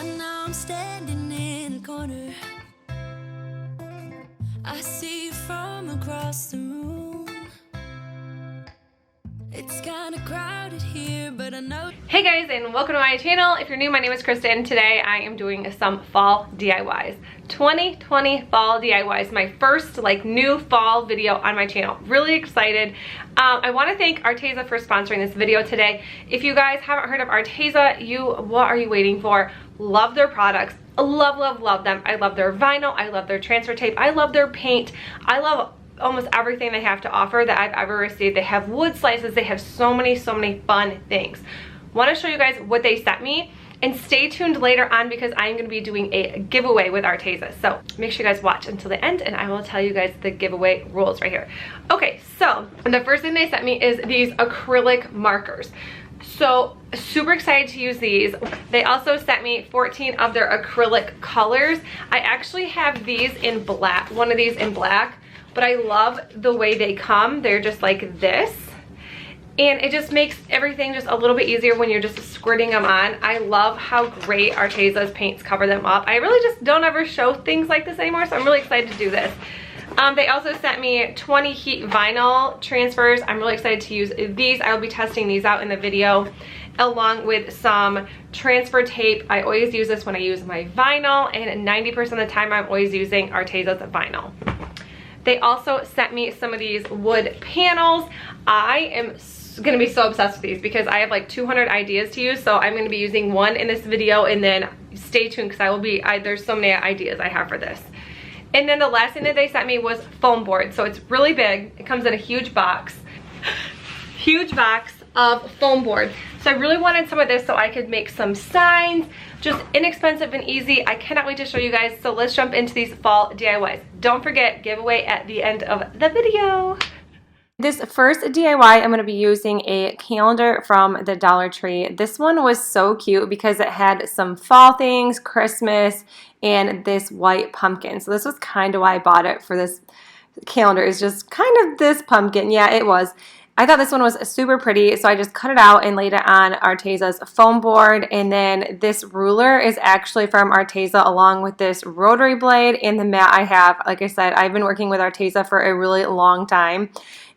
Right now I'm standing in a corner. I see you from across the room. It's kind of crowded here, but I know. Hey guys, and welcome to my channel. If you're new, my name is Kristen. Today I am doing some fall DIYs. 2020 fall DIYs, my first new fall video on my channel. Really excited. I want to thank Arteza for sponsoring this video today. If you guys haven't heard of Arteza, what are you waiting for? Love their products. Love them. I love their vinyl. I love their transfer tape. I love their paint. I love almost everything they have to offer that I've ever received. They have wood slices. They have so many fun things. Want to show you guys what they sent me, and stay tuned later on because I'm going to be doing a giveaway with Arteza. So make sure you guys watch until the end and I will tell you guys the giveaway rules right here. Okay, so the first thing they sent me is these acrylic markers. So super excited to use these. They also sent me 14 of their acrylic colors. I actually have these in black, one of these in black, but I love the way they come. They're just like this. And it just makes everything just a little bit easier when you're just squirting them on. I love how great Arteza's paints cover them up. I really just don't ever show things like this anymore, so I'm really excited to do this. They also sent me 20 heat vinyl transfers. I'm really excited to use these. I will be testing these out in the video, along with some transfer tape. I always use this when I use my vinyl, and 90% of the time I'm always using Arteza's vinyl. They also sent me some of these wood panels. I am gonna be so obsessed with these because I have like 200 ideas to use, so I'm gonna be using one in this video, and then stay tuned because there's so many ideas I have for this. And then the last thing that they sent me was foam board. So it's really big. It comes in a huge box. Huge box of foam board. So I really wanted some of this so I could make some signs. Just inexpensive and easy. I cannot wait to show you guys. So let's jump into these fall DIYs. Don't forget, giveaway at the end of the video. This first DIY, I'm going to be using a calendar from the Dollar Tree. This one was so cute because it had some fall things, Christmas, and this white pumpkin. So this was kind of why I bought it for this calendar. It's just kind of this pumpkin. Yeah, it was. I thought this one was super pretty, so I just cut it out and laid it on Arteza's foam board. And then this ruler is actually from Arteza, along with this rotary blade and the mat I have. Like I said, I've been working with Arteza for a really long time.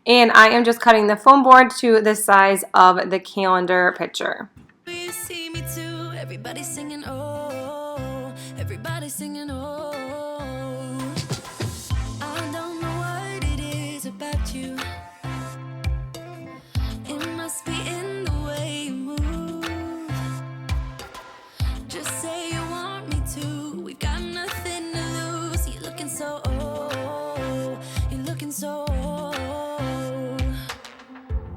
And I am just cutting the foam board to the size of the calendar picture. You see me too. Everybody's singing, oh, everybody's singing, oh. I don't know what it is about you. It must be in the way you move. Just say you want me to. We got nothing to lose. You're looking so old. You're looking so old.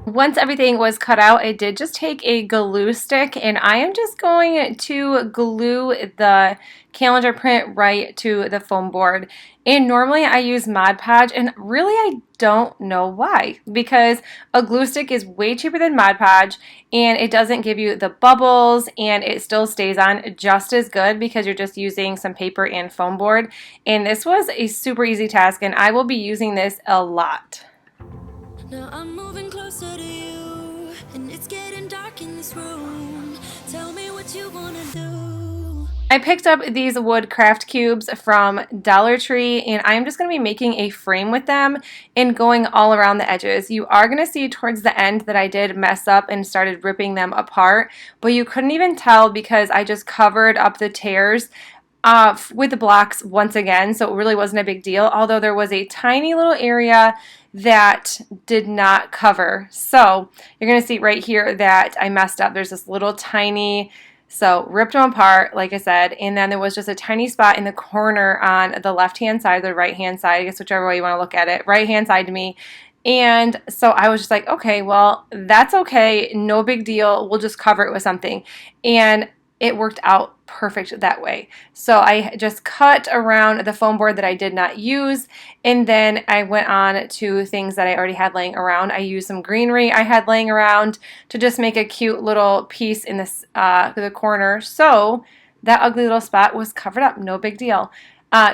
Once everything was cut out, I did just take a glue stick, and I am just going to glue the calendar print right to the foam board. And normally I use Mod Podge, and really I don't know why, because a glue stick is way cheaper than Mod Podge, and it doesn't give you the bubbles, and it still stays on just as good because you're just using some paper and foam board. And this was a super easy task, and I will be using this a lot. Now I'm moving closer to you, and it's getting dark in this room. Tell me what you wanna do. I picked up these wood craft cubes from Dollar Tree, and I'm just going to be making a frame with them and going all around the edges. You are going to see towards the end that I did mess up and started ripping them apart, but you couldn't even tell because I just covered up the tears with the blocks once again, so it really wasn't a big deal, although there was a tiny little area that did not cover. So you're going to see right here that I messed up. There's this little tiny, so ripped them apart, like I said, and then there was just a tiny spot in the corner on the left-hand side, the right-hand side, I guess whichever way you want to look at it, right-hand side to me. And so I was just like, okay, well, that's okay, no big deal, we'll just cover it with something. And it worked out perfect that way. So I just cut around the foam board that I did not use, and then I went on to things that I already had laying around. I used some greenery I had laying around to just make a cute little piece in this the corner. So that ugly little spot was covered up, no big deal.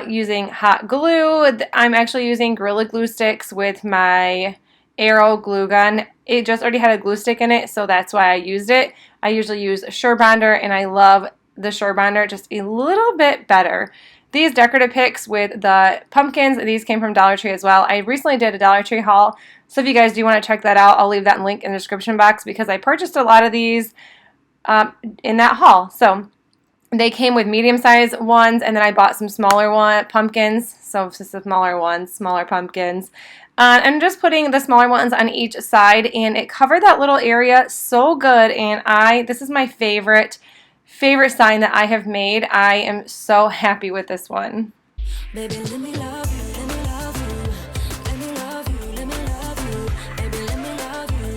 Using hot glue, I'm actually using Gorilla Glue sticks with my Arrow glue gun. It just already had a glue stick in it, so that's why I used it. I usually use a Surebonder, and I love the Sure Bonder just a little bit better. These decorative picks with the pumpkins, these came from Dollar Tree as well. I recently did a Dollar Tree haul, so if you guys do want to check that out, I'll leave that link in the description box because I purchased a lot of these in that haul. So they came with medium-sized ones, and then I bought some smaller pumpkins, so just the smaller ones, smaller pumpkins. I'm just putting the smaller ones on each side, and it covered that little area so good, and this is my favorite sign that I have made. I am so happy with this one. Baby, let me love you, let me love you, let me love you, let me love you, baby, let me love you,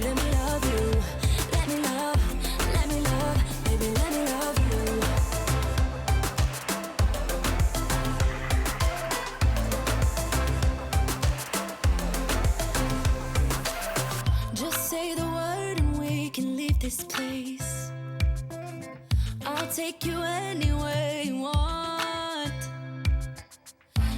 let me love you, let me love, baby, let me love you. Just say the word and we can leave this place. I'll take you anywhere you want,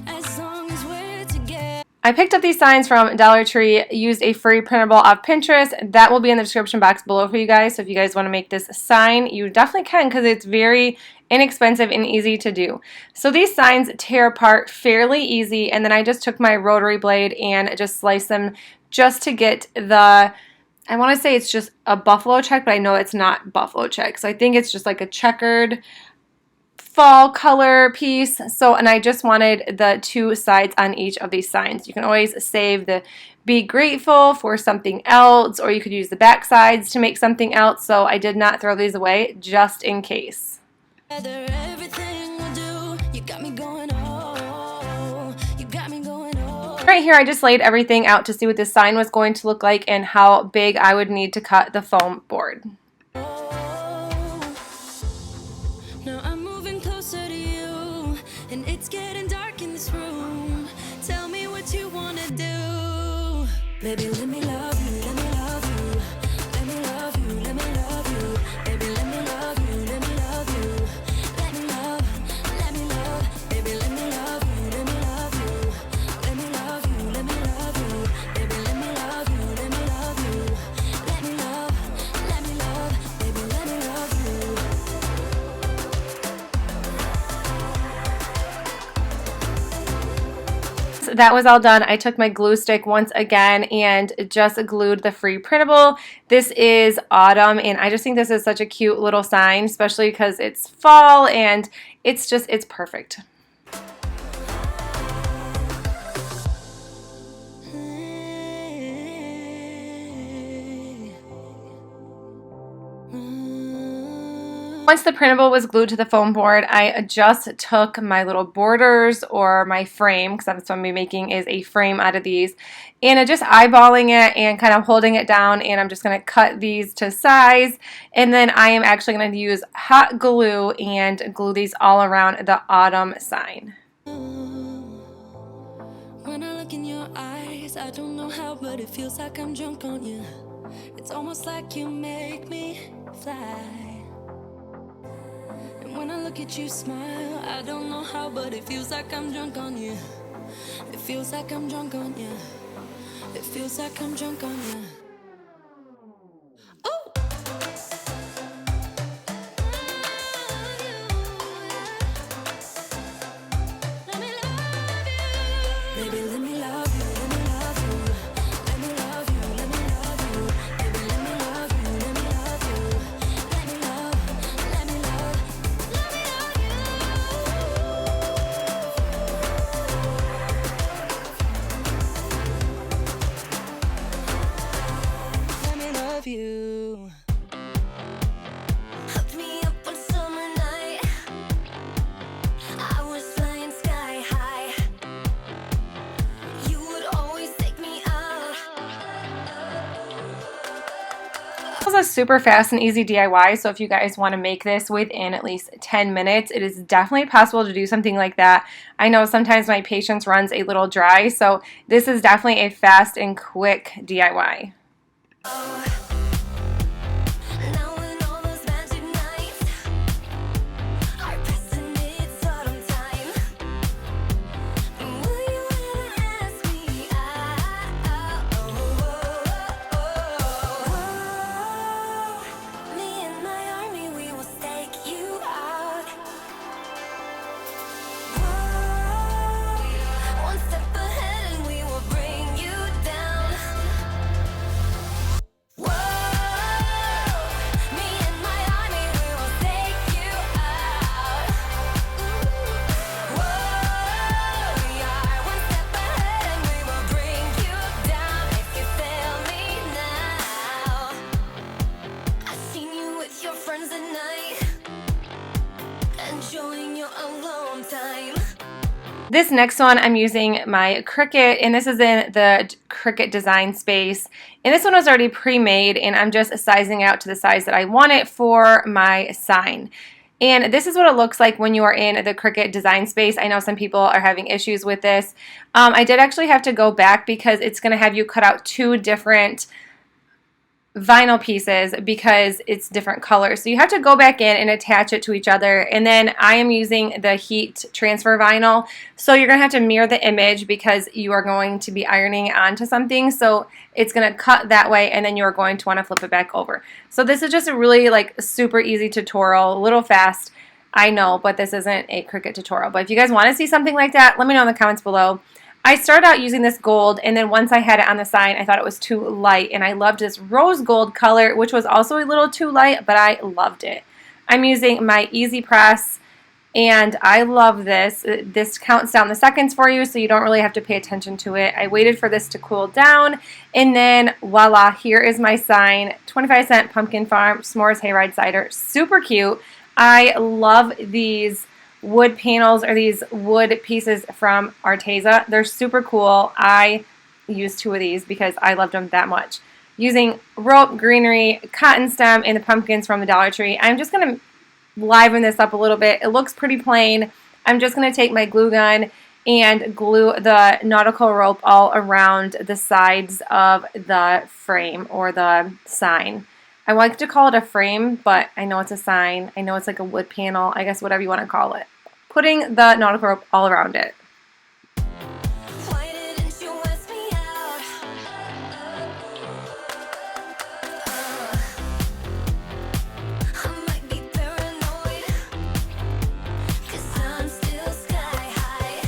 as long as we're together. I picked up these signs from Dollar Tree, used a free printable off Pinterest. That will be in the description box below for you guys, so if you guys want to make this sign, you definitely can because it's very inexpensive and easy to do. So these signs tear apart fairly easy, and then I just took my rotary blade and just sliced them just to get the, I want to say it's just a buffalo check, but I know it's not buffalo check. So I think it's just like a checkered fall color piece. So, and I just wanted the two sides on each of these signs. You can always save the be grateful for something else, or you could use the back sides to make something else. So I did not throw these away just in case. Everything we do, you got me going, oh, you got me going, oh. Right here I just laid everything out to see what this sign was going to look like and how big I would need to cut the foam board. Now I'm moving closer to you, and it's getting dark in this room. Tell me what you wanna do. Baby, let me love you, let me love you, let me love you, let me love you. Baby, let me love you, let me love you, let me love, baby, let me love you, let me love you, let me love you, let me love you, baby, let me love you, let me love you, let me love, baby, let me love you. That was all done. I took my glue stick once again and just glued the free printable. This is autumn, and I just think this is such a cute little sign, especially because it's fall and it's perfect. Once the printable was glued to the foam board, I just took my little borders or my frame, because that's what I'm going to be making is a frame out of these, and just eyeballing it and kind of holding it down, and I'm just going to cut these to size, and then I am actually going to use hot glue and glue these all around the autumn sign. When I look in your eyes, I don't know how, but it feels like I'm drunk on you. It's almost like you make me fly. When I look at you smile, I don't know how, but it feels like I'm drunk on you. It feels like I'm drunk on you. It feels like I'm drunk on you. Oh! Let me love you. Baby, let me love you, let me love you. Let me love you, let me love you. Baby, let me love you, let me love you. Let me love, let me love. Let me love you. Hooked me up one summer night. I was flying sky high. You would always take me out. This was a super fast and easy DIY, so if you guys want to make this within at least 10 minutes, it is definitely possible to do something like that. I know sometimes my patience runs a little dry, so this is definitely a fast and quick DIY. Now in all those magic nights, our present it's autumn time. Will you ever ask me out? Me and my army, we will stake you out. This next one, I'm using my Cricut, and this is in the Cricut design space. And this one was already pre-made, and I'm just sizing it out to the size that I want it for my sign. And this is what it looks like when you are in the Cricut design space. I know some people are having issues with this. I did actually have to go back because it's going to have you cut out 2 different vinyl pieces because it's different colors. So you have to go back in and attach it to each other. And then I am using the heat transfer vinyl. So you're going to have to mirror the image because you are going to be ironing it onto something. So it's going to cut that way, and then you're going to want to flip it back over. So this is just a really like super easy tutorial, a little fast, I know, but this isn't a Cricut tutorial. But if you guys want to see something like that, let me know in the comments below. I started out using this gold, and then once I had it on the sign, I thought it was too light, and I loved this rose gold color, which was also a little too light, but I loved it. I'm using my Easy Press, and I love this. This counts down the seconds for you, so you don't really have to pay attention to it. I waited for this to cool down, and then voila, here is my sign. 25-cent Pumpkin Farm S'mores Hayride Cider. Super cute. I love these wood panels or these wood pieces from Arteza. They're super cool. I used 2 of these because I loved them that much. Using rope, greenery, cotton stem, and the pumpkins from the Dollar Tree. I'm just going to liven this up a little bit. It looks pretty plain. I'm just going to take my glue gun and glue the nautical rope all around the sides of the frame or the sign. I like to call it a frame, but I know it's a sign. I know it's like a wood panel. I guess whatever you want to call it. Putting the nautical rope all around it.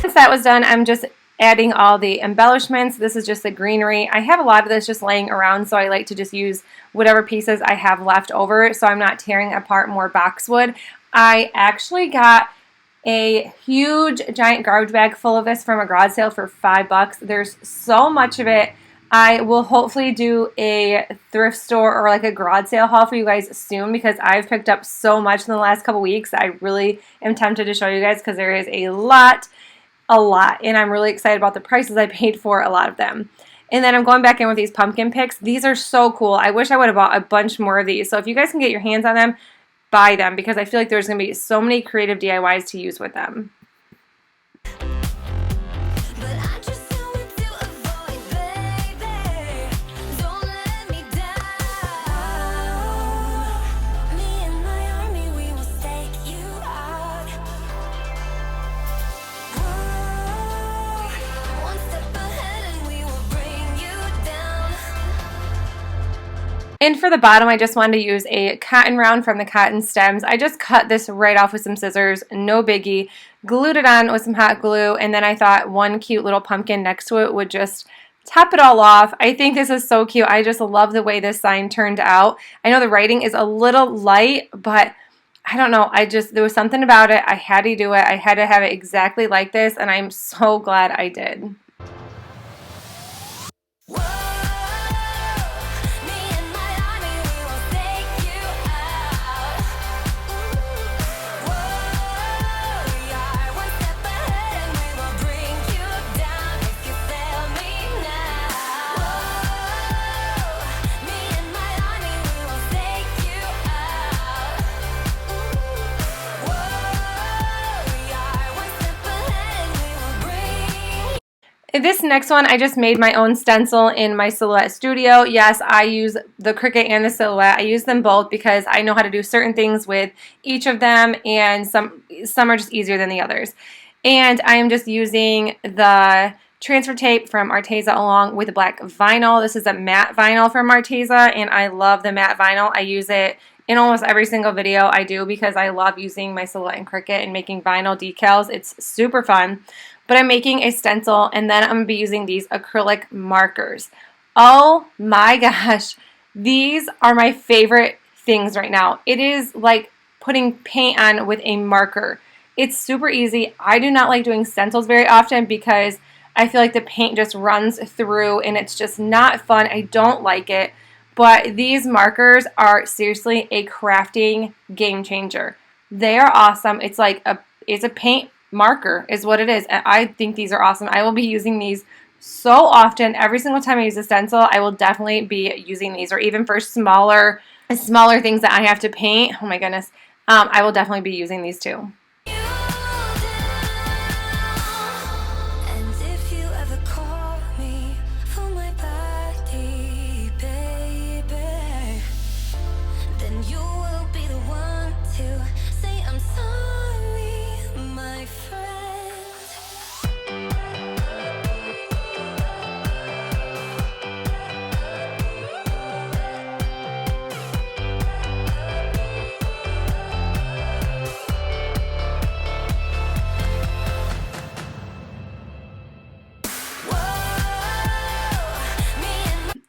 Once that was done, I'm just adding all the embellishments. This is just the greenery. I have a lot of this just laying around, so I like to just use whatever pieces I have left over so I'm not tearing apart more boxwood. I actually got a huge giant garbage bag full of this from a garage sale for $5. There's so much of it. I will hopefully do a thrift store or like a garage sale haul for you guys soon because I've picked up so much in the last couple weeks. I really am tempted to show you guys because there is a lot, and I'm really excited about the prices I paid for a lot of them. And then I'm going back in with these pumpkin picks. These are so cool. I wish I would have bought a bunch more of these. So if you guys can get your hands on them, buy them because I feel like there's going to be so many creative DIYs to use with them. And for the bottom, I just wanted to use a cotton round from the cotton stems. I just cut this right off with some scissors, no biggie, glued it on with some hot glue, and then I thought one cute little pumpkin next to it would just top it all off. I think this is so cute. I just love the way this sign turned out. I know the writing is a little light, but I don't know. There was something about it. I had to do it. I had to have it exactly like this, and I'm so glad I did. This next one, I just made my own stencil in my Silhouette studio. Yes, I use the Cricut and the Silhouette. I use them both because I know how to do certain things with each of them, and some are just easier than the others. And I am just using the transfer tape from Arteza along with the black vinyl. This is a matte vinyl from Arteza, and I love the matte vinyl. I use it in almost every single video I do because I love using my Silhouette and Cricut and making vinyl decals. It's super fun. But I'm making a stencil, and then I'm going to be using these acrylic markers. Oh my gosh, these are my favorite things right now. It is like putting paint on with a marker. It's super easy. I do not like doing stencils very often because I feel like the paint just runs through and it's just not fun. I don't like it. But these markers are seriously a crafting game changer. They are awesome. It's like it's a paint marker is what it is. And I think these are awesome. I will be using these so often. Every single time I use a stencil, I will definitely be using these, or even for smaller things that I have to paint. Oh my goodness. I will definitely be using these too.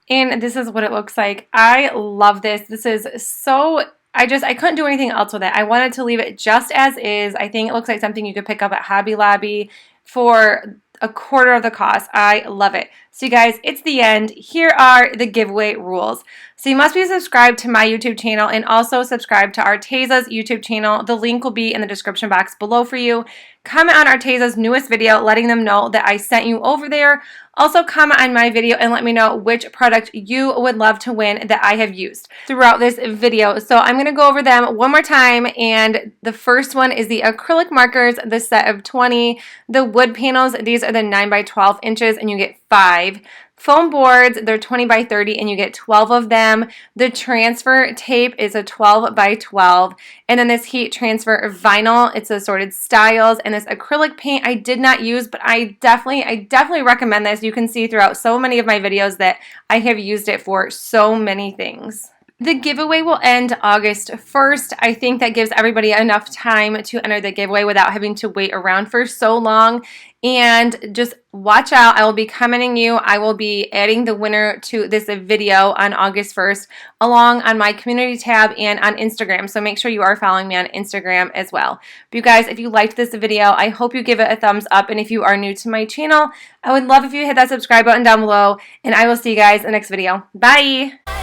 And this is what it looks like. I love this. This is so, I couldn't do anything else with it. I wanted to leave it just as is. I think it looks like something you could pick up at Hobby Lobby for $1/4 of the cost. I love it. So you guys, it's the end. Here are the giveaway rules. So you must be subscribed to my YouTube channel and also subscribe to Arteza's YouTube channel. The link will be in the description box below for you. Comment on Arteza's newest video letting them know that I sent you over there. Also comment on my video and let me know which product you would love to win that I have used throughout this video. So I'm going to go over them one more time, and the first one is the acrylic markers, the set of 20. The wood panels, these are the 9 by 12 inches and you get 5. Foam boards, they're 20 by 30 and you get 12 of them. The transfer tape is a 12 by 12. And then this heat transfer vinyl, it's assorted styles. And this acrylic paint I did not use, but I definitely recommend this. You can see throughout so many of my videos that I have used it for so many things. The giveaway will end August 1st. I think that gives everybody enough time to enter the giveaway without having to wait around for so long. And just watch out. I will be commenting you. I will be adding the winner to this video on August 1st along on my community tab and on Instagram. So make sure you are following me on Instagram as well. But you guys, if you liked this video, I hope you give it a thumbs up. And if you are new to my channel, I would love if you hit that subscribe button down below. And I will see you guys in the next video. Bye!